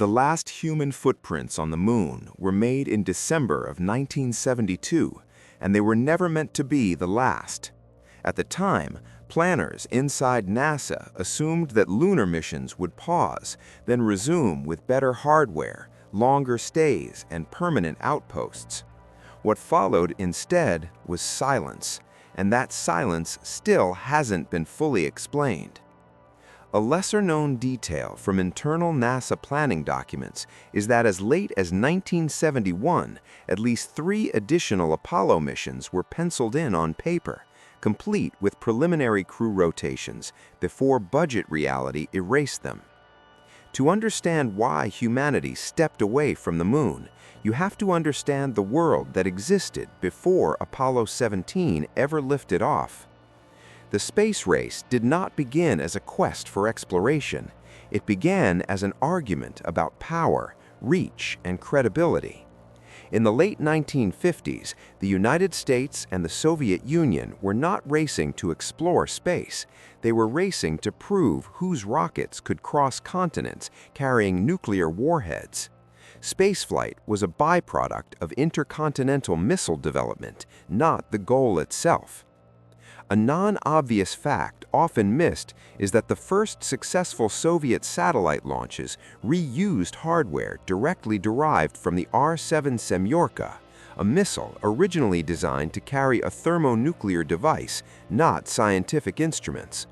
The last human footprints on the moon were made in December of 1972, and they were never meant to be the last. At the time, planners inside NASA assumed that lunar missions would pause, then resume with better hardware, longer stays, and permanent outposts. What followed instead was silence, and that silence still hasn't been fully explained. A lesser-known detail from internal NASA planning documents is that as late as 1971, at least 3 additional Apollo missions were penciled in on paper, complete with preliminary crew rotations, before budget reality erased them. To understand why humanity stepped away from the moon, you have to understand the world that existed before Apollo 17 ever lifted off. The space race did not begin as a quest for exploration. It began as an argument about power, reach, and credibility. In the late 1950s, the United States and the Soviet Union were not racing to explore space. They were racing to prove whose rockets could cross continents carrying nuclear warheads. Spaceflight was a byproduct of intercontinental missile development, not the goal itself. A non-obvious fact often missed is that the first successful Soviet satellite launches reused hardware directly derived from the R-7 Semyorka, a missile originally designed to carry a thermonuclear device, not scientific instruments.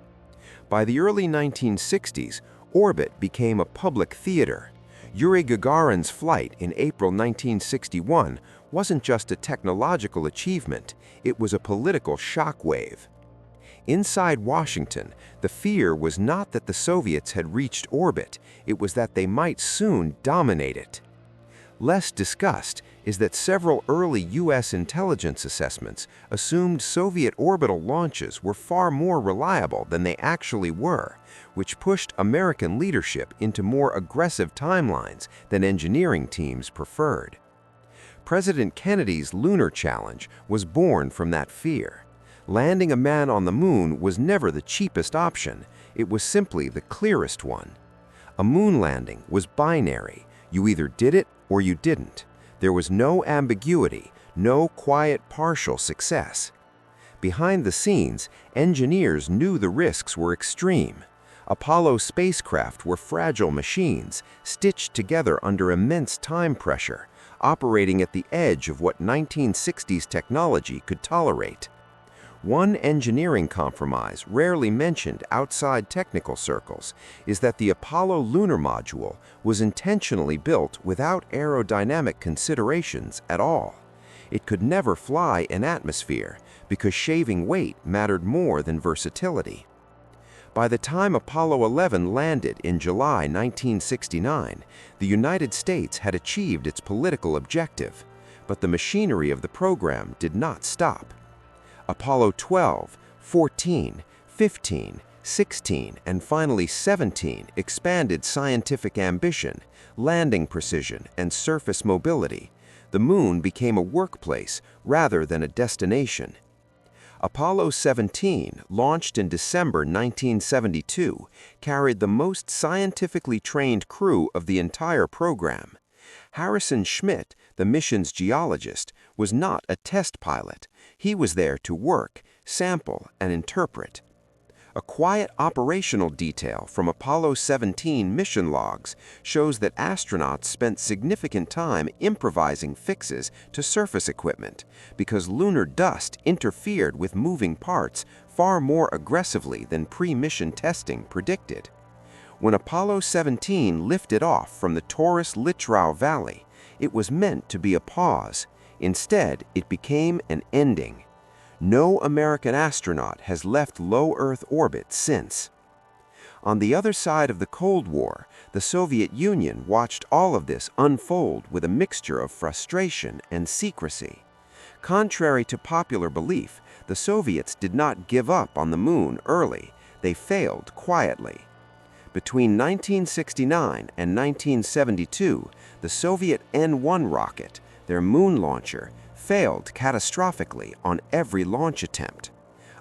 By the early 1960s, orbit became a public theater. Yuri Gagarin's flight in April 1961 wasn't just a technological achievement, it was a political shockwave. Inside Washington, the fear was not that the Soviets had reached orbit, it was that they might soon dominate it. Less discussed is that several early U.S. intelligence assessments assumed Soviet orbital launches were far more reliable than they actually were, which pushed American leadership into more aggressive timelines than engineering teams preferred. President Kennedy's lunar challenge was born from that fear. Landing a man on the moon was never the cheapest option, it was simply the clearest one. A moon landing was binary, you either did it or you didn't. There was no ambiguity, no quiet partial success. Behind the scenes, engineers knew the risks were extreme. Apollo spacecraft were fragile machines, stitched together under immense time pressure, operating at the edge of what 1960s technology could tolerate. One engineering compromise rarely mentioned outside technical circles is that the Apollo lunar module was intentionally built without aerodynamic considerations at all. It could never fly in atmosphere because shaving weight mattered more than versatility. By the time Apollo 11 landed in July 1969, the United States had achieved its political objective, but the machinery of the program did not stop. Apollo 12, 14, 15, 16, and finally 17 expanded scientific ambition, landing precision, and surface mobility. The moon became a workplace rather than a destination. Apollo 17, launched in December 1972, carried the most scientifically trained crew of the entire program. Harrison Schmitt, the mission's geologist, was not a test pilot. He was there to work, sample, and interpret. A quiet operational detail from Apollo 17 mission logs shows that astronauts spent significant time improvising fixes to surface equipment because lunar dust interfered with moving parts far more aggressively than pre-mission testing predicted. When Apollo 17 lifted off from the Taurus-Littrow Valley, it was meant to be a pause. Instead, it became an ending. No American astronaut has left low Earth orbit since. On the other side of the Cold War, the Soviet Union watched all of this unfold with a mixture of frustration and secrecy. Contrary to popular belief, the Soviets did not give up on the moon early. They failed quietly. Between 1969 and 1972, the Soviet N-1 rocket, their moon launcher, failed catastrophically on every launch attempt.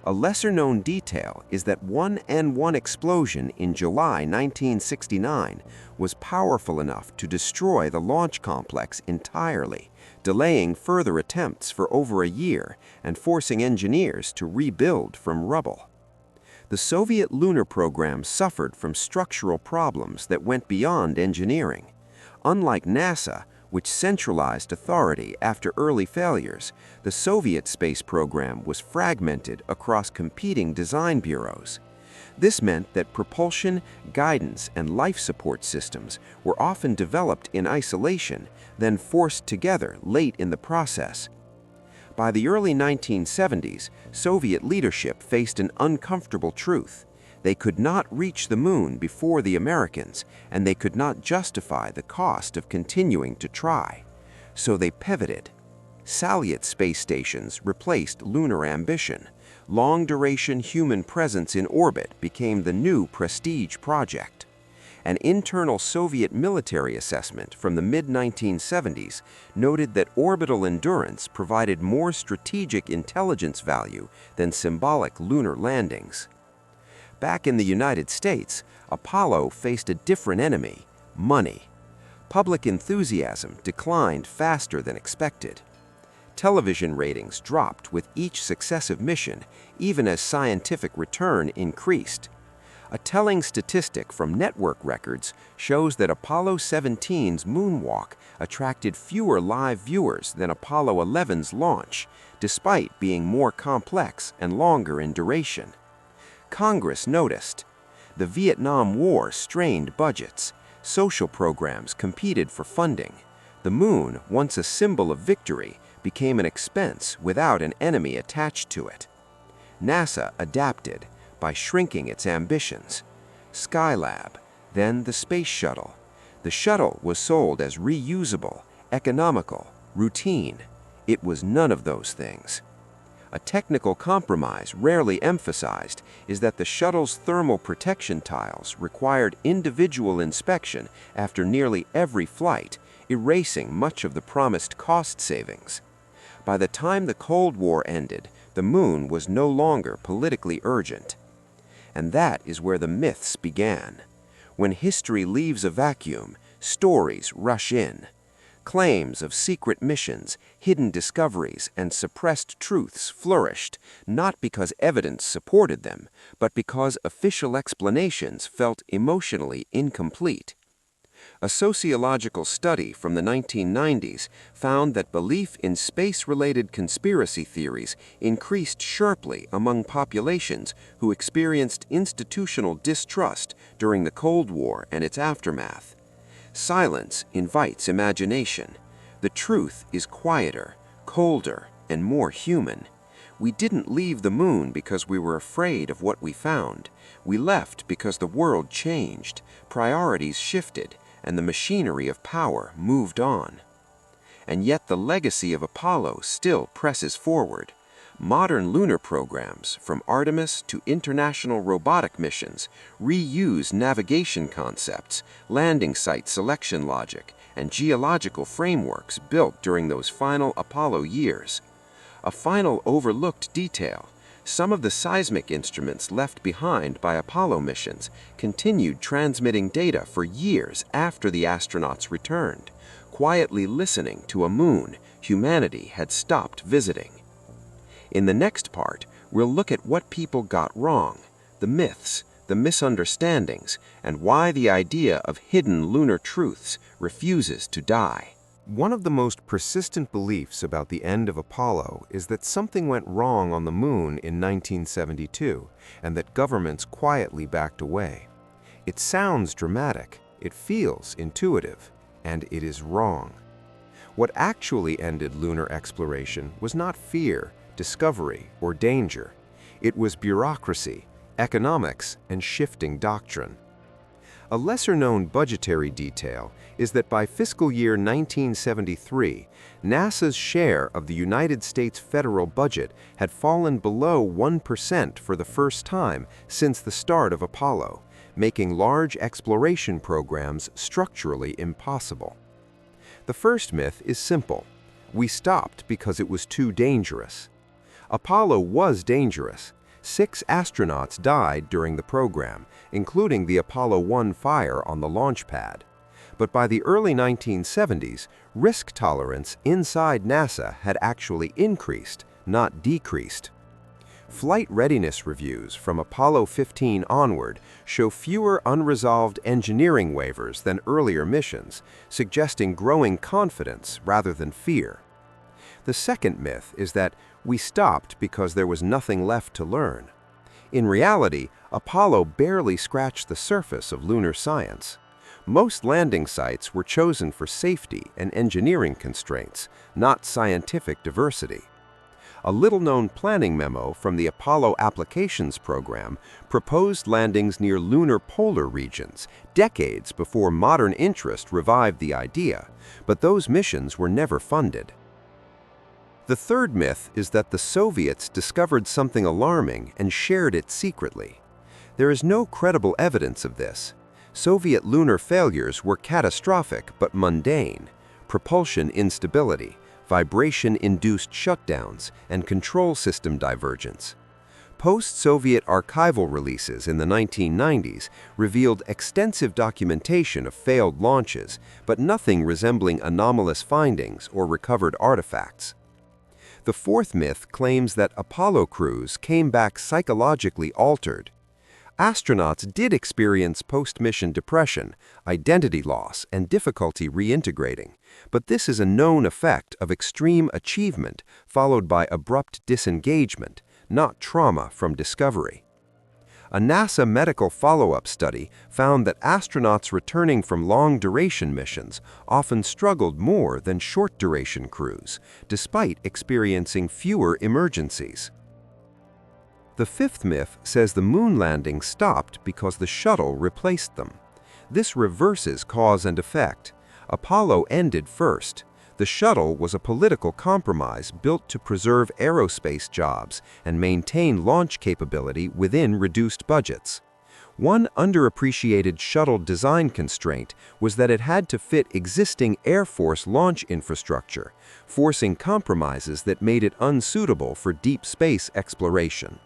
A lesser-known detail is that one N1 explosion in July 1969 was powerful enough to destroy the launch complex entirely, delaying further attempts for over a year and forcing engineers to rebuild from rubble. The Soviet lunar program suffered from structural problems that went beyond engineering. Unlike NASA, which centralized authority after early failures, the Soviet space program was fragmented across competing design bureaus. This meant that propulsion, guidance, and life support systems were often developed in isolation, then forced together late in the process. By the early 1970s, Soviet leadership faced an uncomfortable truth. They could not reach the moon before the Americans, and they could not justify the cost of continuing to try. So they pivoted. Salyut space stations replaced lunar ambition. Long-duration human presence in orbit became the new prestige project. An internal Soviet military assessment from the mid-1970s noted that orbital endurance provided more strategic intelligence value than symbolic lunar landings. Back in the United States, Apollo faced a different enemy: money. Public enthusiasm declined faster than expected. Television ratings dropped with each successive mission, even as scientific return increased. A telling statistic from network records shows that Apollo 17's moonwalk attracted fewer live viewers than Apollo 11's launch, despite being more complex and longer in duration. Congress noticed. The Vietnam War strained budgets. Social programs competed for funding. The moon, once a symbol of victory, became an expense without an enemy attached to it. NASA adapted by shrinking its ambitions. Skylab, then the Space Shuttle. The shuttle was sold as reusable, economical, routine. It was none of those things. A technical compromise rarely emphasized is that the shuttle's thermal protection tiles required individual inspection after nearly every flight, erasing much of the promised cost savings. By the time the Cold War ended, the moon was no longer politically urgent. And that is where the myths began. When history leaves a vacuum, stories rush in. Claims of secret missions, hidden discoveries, and suppressed truths flourished, not because evidence supported them, but because official explanations felt emotionally incomplete. A sociological study from the 1990s found that belief in space-related conspiracy theories increased sharply among populations who experienced institutional distrust during the Cold War and its aftermath. Silence invites imagination. The truth is quieter, colder, and more human. We didn't leave the moon because we were afraid of what we found. We left because the world changed, priorities shifted, and the machinery of power moved on. And yet the legacy of Apollo still presses forward. Modern lunar programs, from Artemis to international robotic missions, reuse navigation concepts, landing site selection logic, and geological frameworks built during those final Apollo years. A final overlooked detail: some of the seismic instruments left behind by Apollo missions continued transmitting data for years after the astronauts returned, quietly listening to a moon humanity had stopped visiting. In the next part, we'll look at what people got wrong, the myths, the misunderstandings, and why the idea of hidden lunar truths refuses to die. One of the most persistent beliefs about the end of Apollo is that something went wrong on the moon in 1972 and that governments quietly backed away. It sounds dramatic, it feels intuitive, and it is wrong. What actually ended lunar exploration was not fear, discovery, or danger. It was bureaucracy, economics, and shifting doctrine. A lesser-known budgetary detail is that by fiscal year 1973, NASA's share of the United States federal budget had fallen below 1% for the first time since the start of Apollo, making large exploration programs structurally impossible. The first myth is simple: we stopped because it was too dangerous. Apollo was dangerous. 6 astronauts died during the program, including the Apollo 1 fire on the launch pad. But by the early 1970s, risk tolerance inside NASA had actually increased, not decreased. Flight readiness reviews from Apollo 15 onward show fewer unresolved engineering waivers than earlier missions, suggesting growing confidence rather than fear. The second myth is that we stopped because there was nothing left to learn. In reality, Apollo barely scratched the surface of lunar science. Most landing sites were chosen for safety and engineering constraints, not scientific diversity. A little-known planning memo from the Apollo Applications Program proposed landings near lunar polar regions, decades before modern interest revived the idea, but those missions were never funded. The third myth is that the Soviets discovered something alarming and shared it secretly. There is no credible evidence of this. Soviet lunar failures were catastrophic but mundane: propulsion instability, vibration-induced shutdowns, and control system divergence. Post-Soviet archival releases in the 1990s revealed extensive documentation of failed launches, but nothing resembling anomalous findings or recovered artifacts. The fourth myth claims that Apollo crews came back psychologically altered. Astronauts did experience post-mission depression, identity loss, and difficulty reintegrating, but this is a known effect of extreme achievement followed by abrupt disengagement, not trauma from discovery. A NASA medical follow-up study found that astronauts returning from long-duration missions often struggled more than short-duration crews, despite experiencing fewer emergencies. The fifth myth says the moon landing stopped because the shuttle replaced them. This reverses cause and effect. Apollo ended first. The shuttle was a political compromise built to preserve aerospace jobs and maintain launch capability within reduced budgets. One underappreciated shuttle design constraint was that it had to fit existing Air Force launch infrastructure, forcing compromises that made it unsuitable for deep space exploration.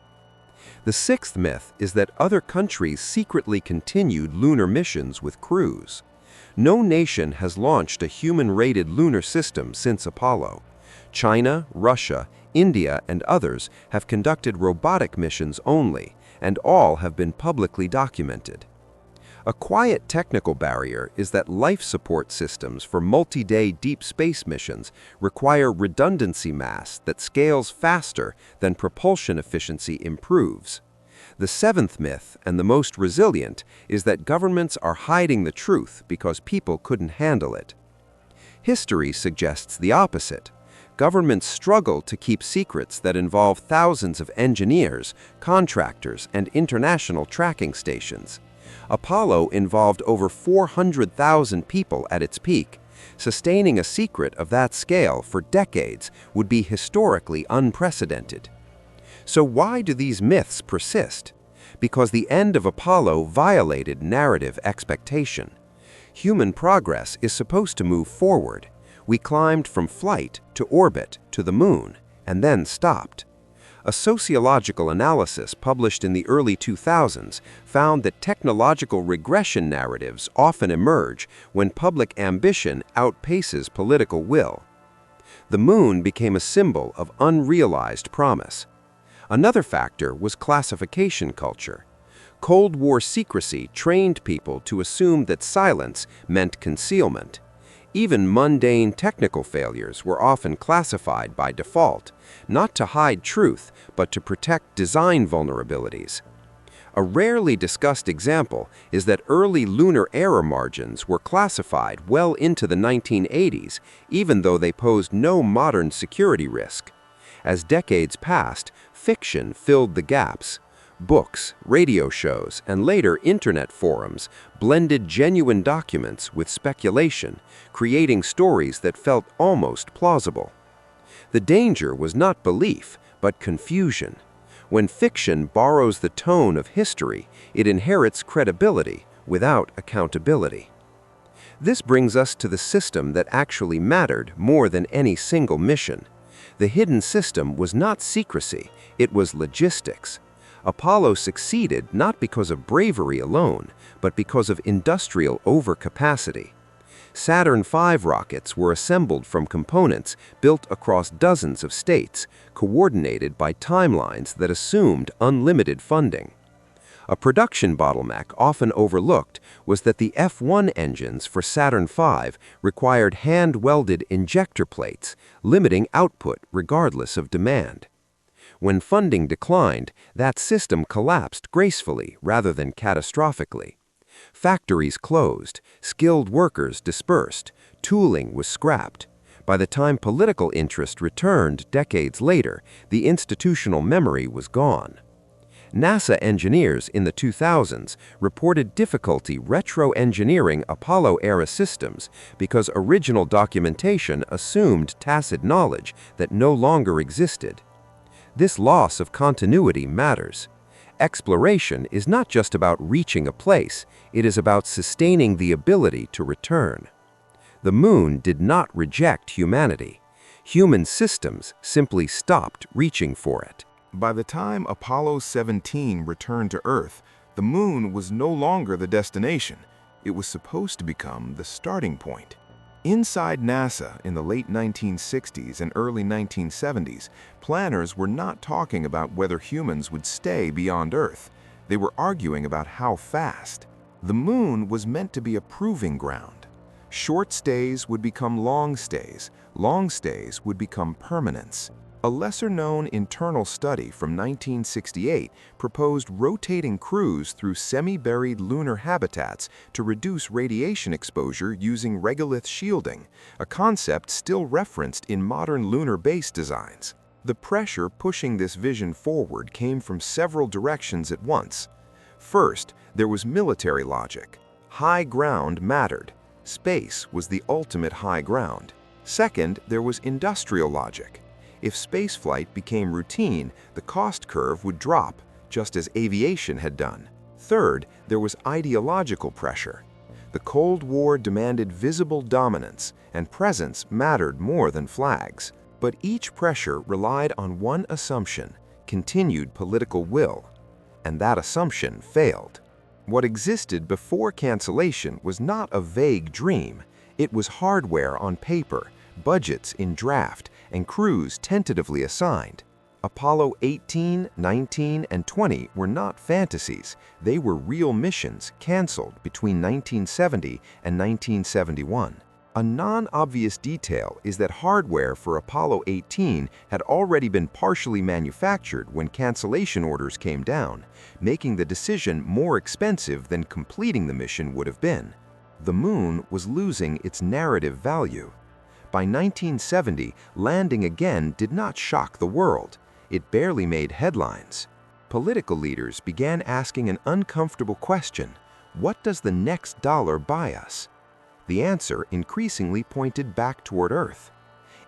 The sixth myth is that other countries secretly continued lunar missions with crews. No nation has launched a human-rated lunar system since Apollo. China, Russia, India, and others have conducted robotic missions only, and all have been publicly documented. A quiet technical barrier is that life support systems for multi-day deep space missions require redundancy mass that scales faster than propulsion efficiency improves. The seventh myth, and the most resilient, is that governments are hiding the truth because people couldn't handle it. History suggests the opposite. Governments struggle to keep secrets that involve thousands of engineers, contractors, and international tracking stations. Apollo involved over 400,000 people at its peak. Sustaining a secret of that scale for decades would be historically unprecedented. So why do these myths persist? Because the end of Apollo violated narrative expectation. Human progress is supposed to move forward. We climbed from flight to orbit to the moon, and then stopped. A sociological analysis published in the early 2000s found that technological regression narratives often emerge when public ambition outpaces political will. The moon became a symbol of unrealized promise. Another factor was classification culture. Cold War secrecy trained people to assume that silence meant concealment. Even mundane technical failures were often classified by default, not to hide truth, but to protect design vulnerabilities. A rarely discussed example is that early lunar error margins were classified well into the 1980s, even though they posed no modern security risk. As decades passed, fiction filled the gaps. Books, radio shows, and later internet forums blended genuine documents with speculation, creating stories that felt almost plausible. The danger was not belief, but confusion. When fiction borrows the tone of history, it inherits credibility without accountability. This brings us to the system that actually mattered more than any single mission. The hidden system was not secrecy, it was logistics. Apollo succeeded not because of bravery alone, but because of industrial overcapacity. Saturn V rockets were assembled from components built across dozens of states, coordinated by timelines that assumed unlimited funding. A production bottleneck often overlooked was that the F1 engines for Saturn V required hand-welded injector plates, limiting output regardless of demand. When funding declined, that system collapsed gracefully rather than catastrophically. Factories closed, skilled workers dispersed, tooling was scrapped. By the time political interest returned decades later, the institutional memory was gone. NASA engineers in the 2000s reported difficulty retro-engineering Apollo-era systems because original documentation assumed tacit knowledge that no longer existed. This loss of continuity matters. Exploration is not just about reaching a place, it is about sustaining the ability to return. The Moon did not reject humanity. Human systems simply stopped reaching for it. By the time Apollo 17 returned to Earth, the Moon was no longer the destination. It was supposed to become the starting point. Inside NASA in the late 1960s and early 1970s, planners were not talking about whether humans would stay beyond Earth. They were arguing about how fast. The Moon was meant to be a proving ground. Short stays would become long stays would become permanence. A lesser-known internal study from 1968 proposed rotating crews through semi-buried lunar habitats to reduce radiation exposure using regolith shielding, a concept still referenced in modern lunar base designs. The pressure pushing this vision forward came from several directions at once. First, there was military logic. High ground mattered. Space was the ultimate high ground. Second, there was industrial logic. If spaceflight became routine, the cost curve would drop, just as aviation had done. Third, there was ideological pressure. The Cold War demanded visible dominance, and presence mattered more than flags. But each pressure relied on one assumption: continued political will. And that assumption failed. What existed before cancellation was not a vague dream. It was hardware on paper, budgets in draft, and crews tentatively assigned. Apollo 18, 19, and 20 were not fantasies. They were real missions canceled between 1970 and 1971. A non-obvious detail is that hardware for Apollo 18 had already been partially manufactured when cancellation orders came down, making the decision more expensive than completing the mission would have been. The Moon was losing its narrative value. By 1970, landing again did not shock the world. It barely made headlines. Political leaders began asking an uncomfortable question: what does the next dollar buy us? The answer increasingly pointed back toward Earth.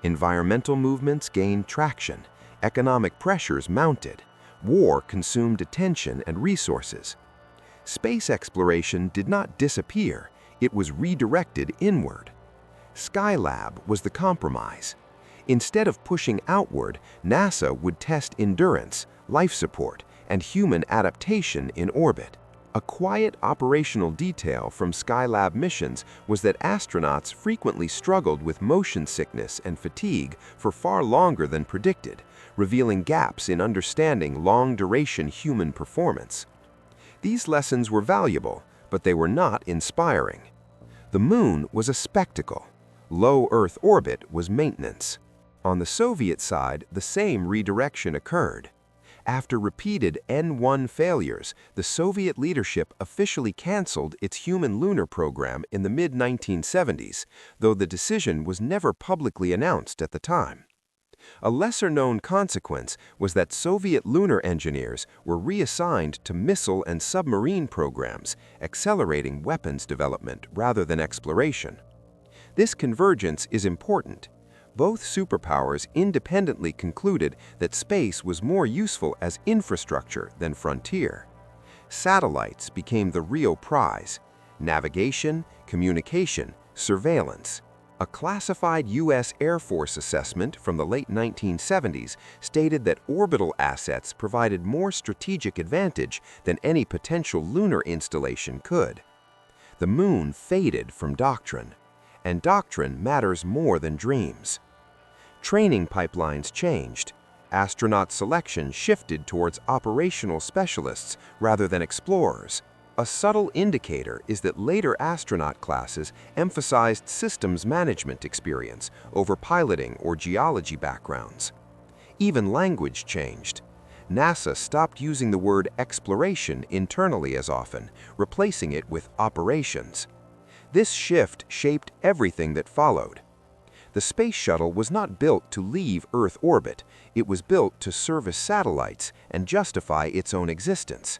Environmental movements gained traction. Economic pressures mounted. War consumed attention and resources. Space exploration did not disappear. It was redirected inward. Skylab was the compromise. Instead of pushing outward, NASA would test endurance, life support, and human adaptation in orbit. A quiet operational detail from Skylab missions was that astronauts frequently struggled with motion sickness and fatigue for far longer than predicted, revealing gaps in understanding long-duration human performance. These lessons were valuable, but they were not inspiring. The Moon was a spectacle. Low Earth orbit was maintenance. On the Soviet side, the same redirection occurred. After repeated N-1 failures, the Soviet leadership officially canceled its human lunar program in the mid-1970s, though the decision was never publicly announced at the time. A lesser-known consequence was that Soviet lunar engineers were reassigned to missile and submarine programs, accelerating weapons development rather than exploration. This convergence is important. Both superpowers independently concluded that space was more useful as infrastructure than frontier. Satellites became the real prize: navigation, communication, surveillance. A classified U.S. Air Force assessment from the late 1970s stated that orbital assets provided more strategic advantage than any potential lunar installation could. The moon faded from doctrine, and doctrine matters more than dreams. Training pipelines changed. Astronaut selection shifted towards operational specialists rather than explorers. A subtle indicator is that later astronaut classes emphasized systems management experience over piloting or geology backgrounds. Even language changed. NASA stopped using the word exploration internally as often, replacing it with operations. This shift shaped everything that followed. The space shuttle was not built to leave Earth orbit. It was built to service satellites and justify its own existence.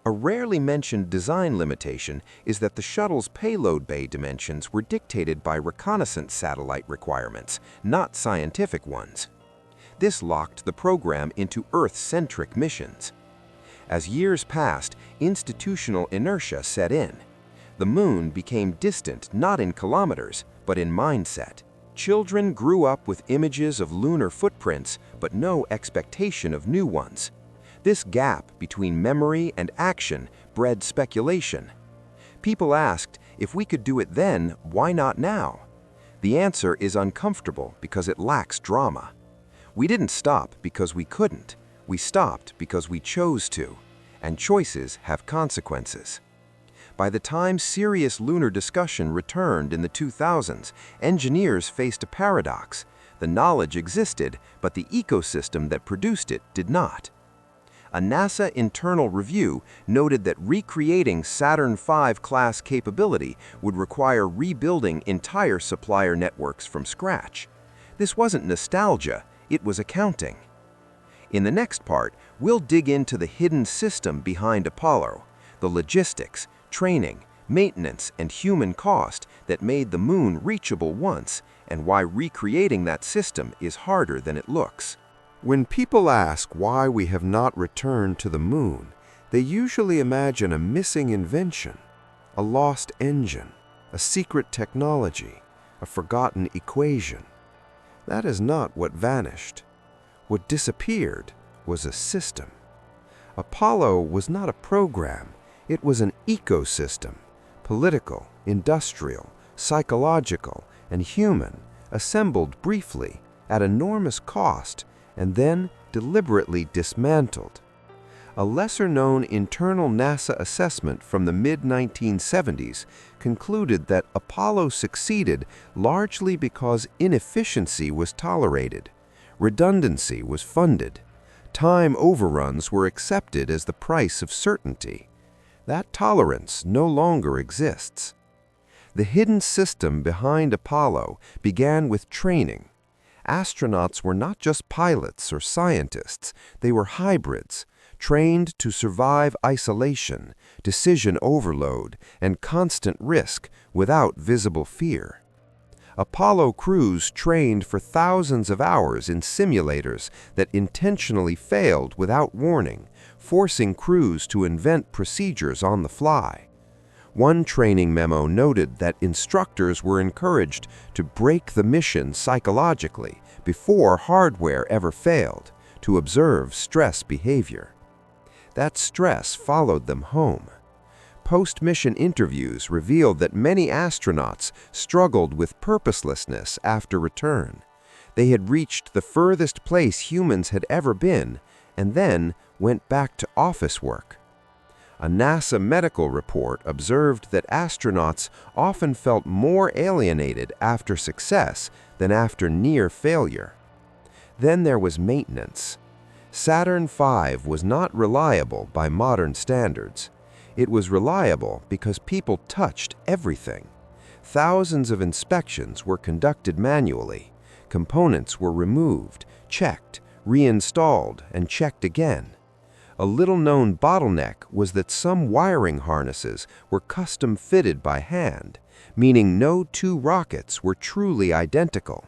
A rarely mentioned design limitation is that the shuttle's payload bay dimensions were dictated by reconnaissance satellite requirements, not scientific ones. This locked the program into Earth-centric missions. As years passed, institutional inertia set in. The moon became distant not in kilometers, but in mindset. Children grew up with images of lunar footprints, but no expectation of new ones. This gap between memory and action bred speculation. People asked, if we could do it then, why not now? The answer is uncomfortable because it lacks drama. We didn't stop because we couldn't. We stopped because we chose to, and choices have consequences. By the time serious lunar discussion returned in the 2000s, engineers faced a paradox. The knowledge existed, but the ecosystem that produced it did not. A NASA internal review noted that recreating Saturn V class capability would require rebuilding entire supplier networks from scratch. This wasn't nostalgia, it was accounting. In the next part, we'll dig into the hidden system behind Apollo, the logistics, training, maintenance, and human cost that made the moon reachable once, and why recreating that system is harder than it looks. When people ask why we have not returned to the moon, they usually imagine a missing invention, a lost engine, a secret technology, a forgotten equation. That is not what vanished. What disappeared was a system. Apollo was not a program, it was an ecosystem, political, industrial, psychological, and human, assembled briefly, at enormous cost, and then deliberately dismantled. A lesser-known internal NASA assessment from the mid-1970s concluded that Apollo succeeded largely because inefficiency was tolerated, redundancy was funded, time overruns were accepted as the price of certainty. That tolerance no longer exists. The hidden system behind Apollo began with training. Astronauts were not just pilots or scientists, they were hybrids, trained to survive isolation, decision overload, and constant risk without visible fear. Apollo crews trained for thousands of hours in simulators that intentionally failed without warning, forcing crews to invent procedures on the fly. One training memo noted that instructors were encouraged to break the mission psychologically before hardware ever failed, to observe stress behavior. That stress followed them home. Post-mission interviews revealed that many astronauts struggled with purposelessness after return. They had reached the furthest place humans had ever been, and then went back to office work. A NASA medical report observed that astronauts often felt more alienated after success than after near failure. Then there was maintenance. Saturn V was not reliable by modern standards. It was reliable because people touched everything. Thousands of inspections were conducted manually. Components were removed, checked, reinstalled, and checked again. A little-known bottleneck was that some wiring harnesses were custom-fitted by hand, meaning no two rockets were truly identical.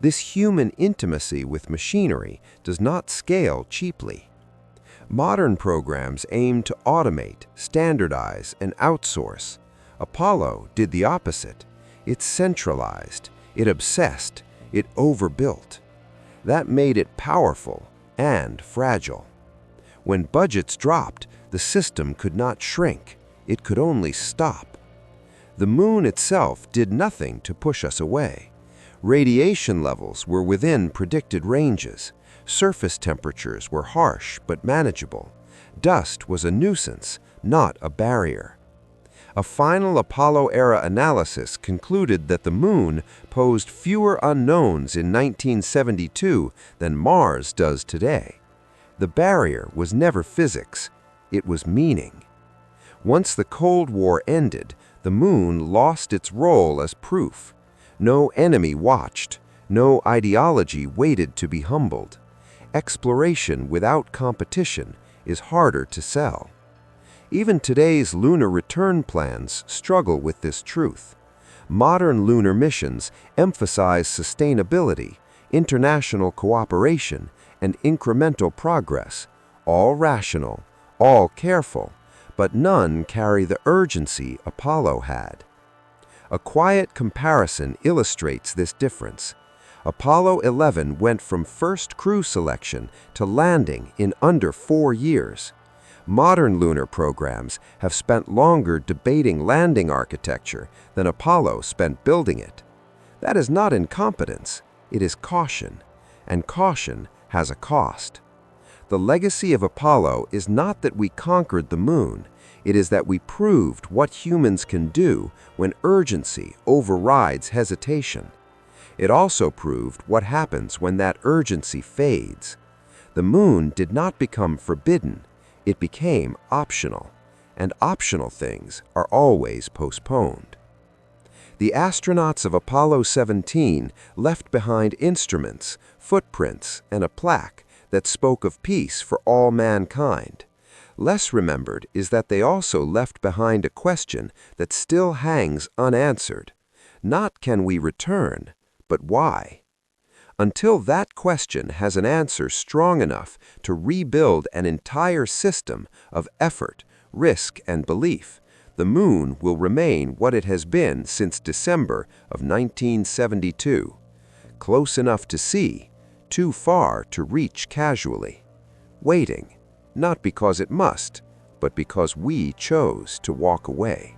This human intimacy with machinery does not scale cheaply. Modern programs aim to automate, standardize, and outsource. Apollo did the opposite. It centralized, it obsessed, it overbuilt. That made it powerful and fragile. When budgets dropped, the system could not shrink, it could only stop. The moon itself did nothing to push us away. Radiation levels were within predicted ranges. Surface temperatures were harsh but manageable. Dust was a nuisance, not a barrier. A final Apollo-era analysis concluded that the moon posed fewer unknowns in 1972 than Mars does today. The barrier was never physics, it was meaning. Once the Cold War ended, the moon lost its role as proof. No enemy watched, no ideology waited to be humbled. Exploration without competition is harder to sell. Even today's lunar return plans struggle with this truth. Modern lunar missions emphasize sustainability, international cooperation, and incremental progress, all rational, all careful, but none carry the urgency Apollo had. A quiet comparison illustrates this difference. Apollo 11 went from first crew selection to landing in under 4 years. Modern lunar programs have spent longer debating landing architecture than Apollo spent building it. That is not incompetence, it is caution, and caution has a cost. The legacy of Apollo is not that we conquered the moon, it is that we proved what humans can do when urgency overrides hesitation. It also proved what happens when that urgency fades. The moon did not become forbidden, it became optional, and optional things are always postponed. The astronauts of Apollo 17 left behind instruments, footprints, and a plaque that spoke of peace for all mankind. Less remembered is that they also left behind a question that still hangs unanswered. Not can we return, but why? Until that question has an answer strong enough to rebuild an entire system of effort, risk, and belief, the moon will remain what it has been since December of 1972. Close enough to see, too far to reach casually. Waiting, not because it must, but because we chose to walk away.